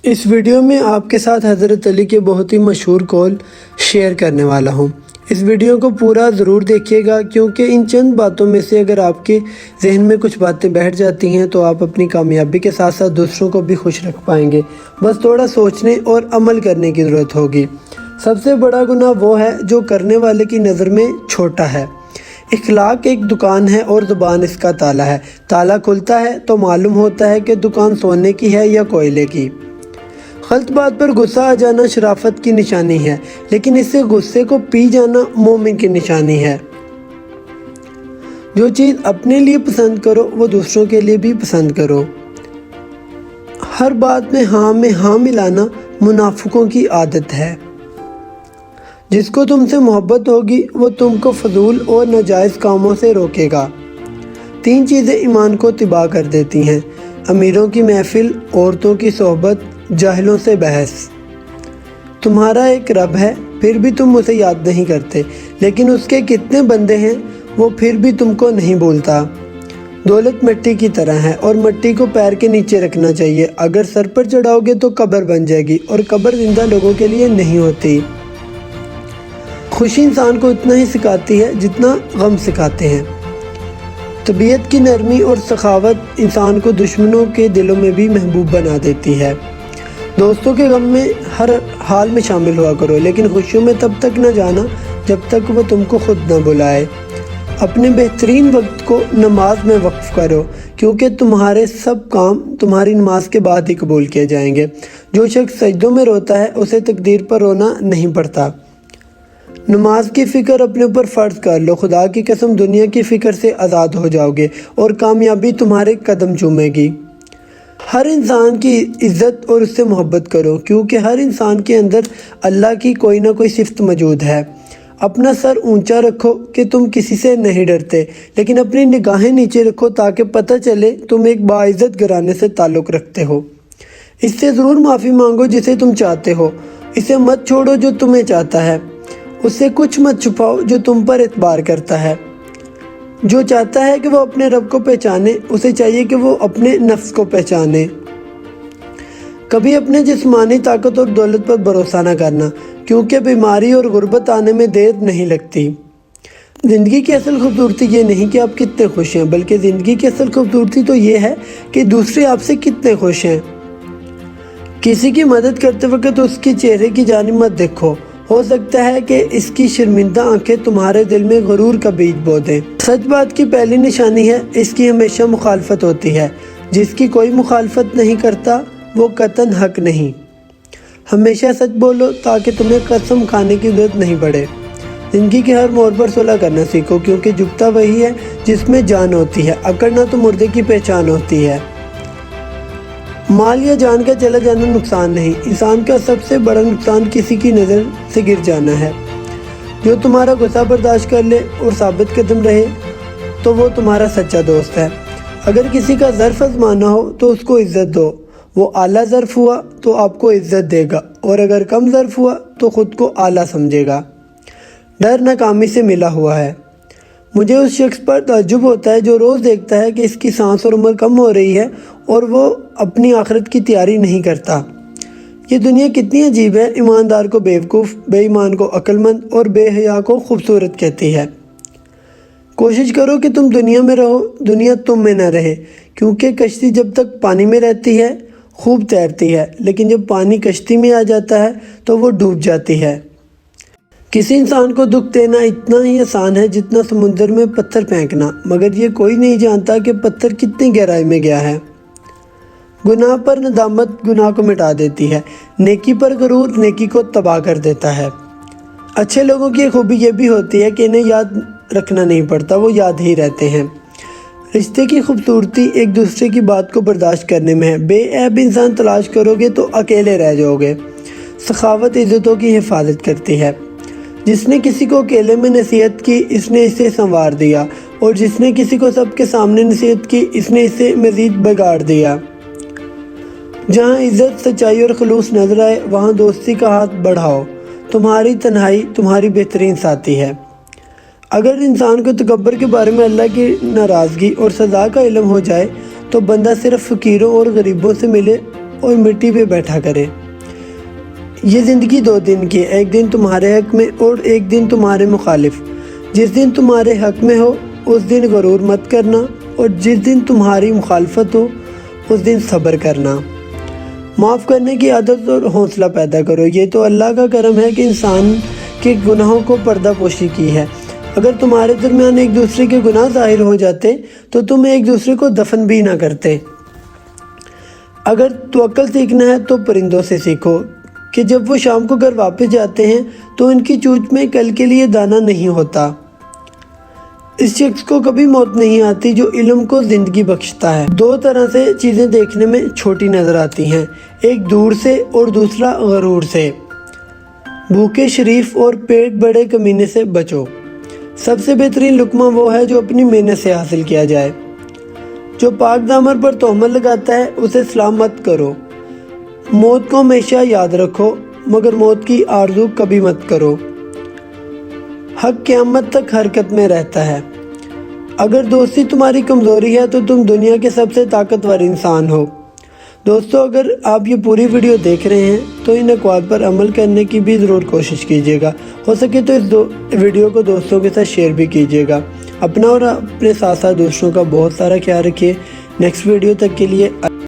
اس video میں آپ کے ساتھ حضرت علی کے بہت ہی مشہور قول شیئر کرنے والا ہوں۔ اس ویڈیو کو پورا ضرور دیکھیے گا کیونکہ ان چند باتوں میں سے اگر آپ کے ذہن میں کچھ باتیں بیٹھ جاتی ہیں تو آپ اپنی کامیابی کے ساتھ ساتھ دوسروں کو بھی خوش رکھ پائیں گے۔ بس تھوڑا سوچنے اور عمل کرنے کی ضرورت ہوگی۔ سب سے بڑا گناہ وہ ہے جو کرنے والے کی نظر میں چھوٹا ہے۔ اخلاق ایک دکان ہے اور زبان اس کا تالا ہے۔ تالا کھلتا ہے تو معلوم ہوتا ہے کہ دکان سونے کی ہے یا کوئلے کی۔ غلط بات پر غصہ آ جانا شرافت کی نشانی ہے، لیکن اس سے غصے کو پی جانا مومن کی نشانی ہے۔ جو چیز اپنے لیے پسند کرو وہ دوسروں کے لیے بھی پسند کرو۔ ہر بات میں ہاں ملانا منافقوں کی عادت ہے۔ جس کو تم سے محبت ہوگی وہ تم کو فضول اور ناجائز کاموں سے روکے گا۔ 3 چیزیں ایمان کو تباہ کر دیتی ہیں: امیروں کی محفل، عورتوں کی صحبت، جاہلوں سے بحث۔ تمہارا ایک رب ہے، پھر بھی تم اسے یاد نہیں کرتے، لیکن اس کے کتنے بندے ہیں وہ پھر بھی تم کو نہیں بھولتا۔ دولت مٹی کی طرح ہے اور مٹی کو پیر کے نیچے رکھنا چاہیے۔ اگر سر پر چڑھاؤ گے تو قبر بن جائے گی، اور قبر زندہ لوگوں کے لیے نہیں ہوتی۔ خوشی انسان کو اتنا ہی سکھاتی ہے جتنا غم سکھاتے ہیں۔ طبیعت کی نرمی اور سخاوت انسان کو دشمنوں کے دلوں میں بھی محبوب بنا دیتی ہے۔ دوستوں کے غم میں ہر حال میں شامل ہوا کرو، لیکن خوشیوں میں تب تک نہ جانا جب تک وہ تم کو خود نہ بلائے۔ اپنے بہترین وقت کو نماز میں وقف کرو، کیونکہ تمہارے سب کام تمہاری نماز کے بعد ہی قبول کیے جائیں گے۔ جو شخص سجدوں میں روتا ہے اسے تقدیر پر رونا نہیں پڑتا۔ نماز کی فکر اپنے اوپر فرض کر لو، خدا کی قسم دنیا کی فکر سے آزاد ہو جاؤ گے اور کامیابی تمہارے قدم چومے گی۔ ہر انسان کی عزت اور اس سے محبت کرو، کیونکہ ہر انسان کے اندر اللہ کی کوئی نہ کوئی صفت موجود ہے۔ اپنا سر اونچا رکھو کہ تم کسی سے نہیں ڈرتے، لیکن اپنی نگاہیں نیچے رکھو تاکہ پتہ چلے تم ایک باعزت گھرانے سے تعلق رکھتے ہو۔ اس سے ضرور معافی مانگو جسے تم چاہتے ہو، اسے مت چھوڑو جو تمہیں چاہتا ہے، اس سے کچھ مت چھپاؤ جو تم پر اعتبار کرتا ہے۔ جو چاہتا ہے کہ وہ اپنے رب کو پہچانے، اسے چاہیے کہ وہ اپنے نفس کو پہچانے۔ کبھی اپنے جسمانی طاقت اور دولت پر بھروسہ نہ کرنا، کیونکہ بیماری اور غربت آنے میں دیر نہیں لگتی۔ زندگی کی اصل خوبصورتی یہ نہیں کہ آپ کتنے خوش ہیں، بلکہ زندگی کی اصل خوبصورتی تو یہ ہے کہ دوسرے آپ سے کتنے خوش ہیں۔ کسی کی مدد کرتے وقت اس کے چہرے کی جانب مت دیکھو، ہو سکتا ہے کہ اس کی شرمندہ آنکھیں تمہارے دل میں غرور کا بیج بو دیں۔ سچ بات کی پہلی نشانی ہے اس کی ہمیشہ مخالفت ہوتی ہے۔ جس کی کوئی مخالفت نہیں کرتا وہ قطعاً حق نہیں۔ ہمیشہ سچ بولو تاکہ تمہیں قسم کھانے کی ضرورت نہیں پڑے۔ زندگی کے ہر موڑ پر صلح کرنا سیکھو، کیونکہ جھکتا وہی ہے جس میں جان ہوتی ہے، اکڑنا تو مردے کی پہچان ہوتی ہے۔ مال یا جان کا چلا جانا نقصان نہیں، انسان کا سب سے بڑا نقصان کسی کی نظر سے گر جانا ہے۔ جو تمہارا غصہ برداشت کر لے اور ثابت قدم رہے تو وہ تمہارا سچا دوست ہے۔ اگر کسی کا ظرف آزمانا ہو تو اس کو عزت دو، وہ اعلیٰ ظرف ہوا تو آپ کو عزت دے گا، اور اگر کم ظرف ہوا تو خود کو اعلیٰ سمجھے گا۔ ڈر ناکامی سے ملا ہوا ہے۔ مجھے اس شخص پر تعجب ہوتا ہے جو روز دیکھتا ہے کہ اس کی سانس اور عمر کم ہو رہی ہے اور وہ اپنی آخرت کی تیاری نہیں کرتا۔ یہ دنیا کتنی عجیب ہے، ایماندار کو بیوقوف، بے ایمان کو عقل مند اور بے حیا کو خوبصورت کہتی ہے۔ کوشش کرو کہ تم دنیا میں رہو، دنیا تم میں نہ رہے، کیونکہ کشتی جب تک پانی میں رہتی ہے خوب تیرتی ہے، لیکن جب پانی کشتی میں آ جاتا ہے تو وہ ڈوب جاتی ہے۔ کسی انسان کو دکھ دینا اتنا ہی آسان ہے جتنا سمندر میں پتھر پھینکنا، مگر یہ کوئی نہیں جانتا کہ پتھر کتنی گہرائی میں گیا ہے۔ گناہ پر ندامت گناہ کو مٹا دیتی ہے، نیکی پر غرور نیکی کو تباہ کر دیتا ہے۔ اچھے لوگوں کی خوبی یہ بھی ہوتی ہے کہ انہیں یاد رکھنا نہیں پڑتا، وہ یاد ہی رہتے ہیں۔ رشتے کی خوبصورتی ایک دوسرے کی بات کو برداشت کرنے میں ہے۔ بے عیب انسان تلاش کرو گے تو اکیلے رہ جاؤ گے۔ سخاوت عزتوں کی حفاظت کرتی ہے۔ جس نے کسی کو اکیلے میں نصیحت کی اس نے اسے سنوار دیا، اور جس نے کسی کو سب کے سامنے نصیحت کی اس نے اسے مزید بگاڑ دیا۔ جہاں عزت، سچائی اور خلوص نظر آئے وہاں دوستی کا ہاتھ بڑھاؤ۔ تمہاری تنہائی تمہاری بہترین ساتھی ہے۔ اگر انسان کو تکبر کے بارے میں اللہ کی ناراضگی اور سزا کا علم ہو جائے تو بندہ صرف فقیروں اور غریبوں سے ملے اور مٹی پہ بیٹھا کرے۔ یہ زندگی 2 دن کی ہے، ایک دن تمہارے حق میں اور ایک دن تمہارے مخالف۔ جس دن تمہارے حق میں ہو اس دن غرور مت کرنا، اور جس دن تمہاری مخالفت ہو اس دن صبر کرنا۔ معاف کرنے کی عادت اور حوصلہ پیدا کرو۔ یہ تو اللہ کا کرم ہے کہ انسان کے گناہوں کو پردہ پوشی کی ہے۔ اگر تمہارے درمیان ایک دوسرے کے گناہ ظاہر ہو جاتے تو تم ایک دوسرے کو دفن بھی نہ کرتے۔ اگر توکل سیکھنا ہے تو پرندوں سے سیکھو کہ جب وہ شام کو گھر واپس جاتے ہیں تو ان کی چونچ میں کل کے لیے دانہ نہیں ہوتا۔ اس شخص کو کبھی موت نہیں آتی جو علم کو زندگی بخشتا ہے۔ 2 طرح سے چیزیں دیکھنے میں چھوٹی نظر آتی ہیں، ایک دور سے اور دوسرا غرور سے۔ بھوکے شریف اور پیٹ بڑے کمینے سے بچو۔ سب سے بہترین لقمہ وہ ہے جو اپنی محنت سے حاصل کیا جائے۔ جو پاک دامن پر تہمت لگاتا ہے اسے سلام مت کرو۔ موت کو ہمیشہ یاد رکھو مگر موت کی آرزو کبھی مت کرو۔ حق قیامت تک حرکت میں رہتا ہے۔ اگر دوستی تمہاری کمزوری ہے تو تم دنیا کے سب سے طاقتور انسان ہو۔ دوستو، اگر آپ یہ پوری ویڈیو دیکھ رہے ہیں تو ان اقوال پر عمل کرنے کی بھی ضرور کوشش کیجیے گا۔ ہو سکے تو اس ویڈیو کو دوستوں کے ساتھ شیئر بھی کیجیے گا۔ اپنا اور اپنے ساتھ ساتھ دوسروں کا بہت سارا خیال رکھیے۔ نیکسٹ ویڈیو تک کے لیے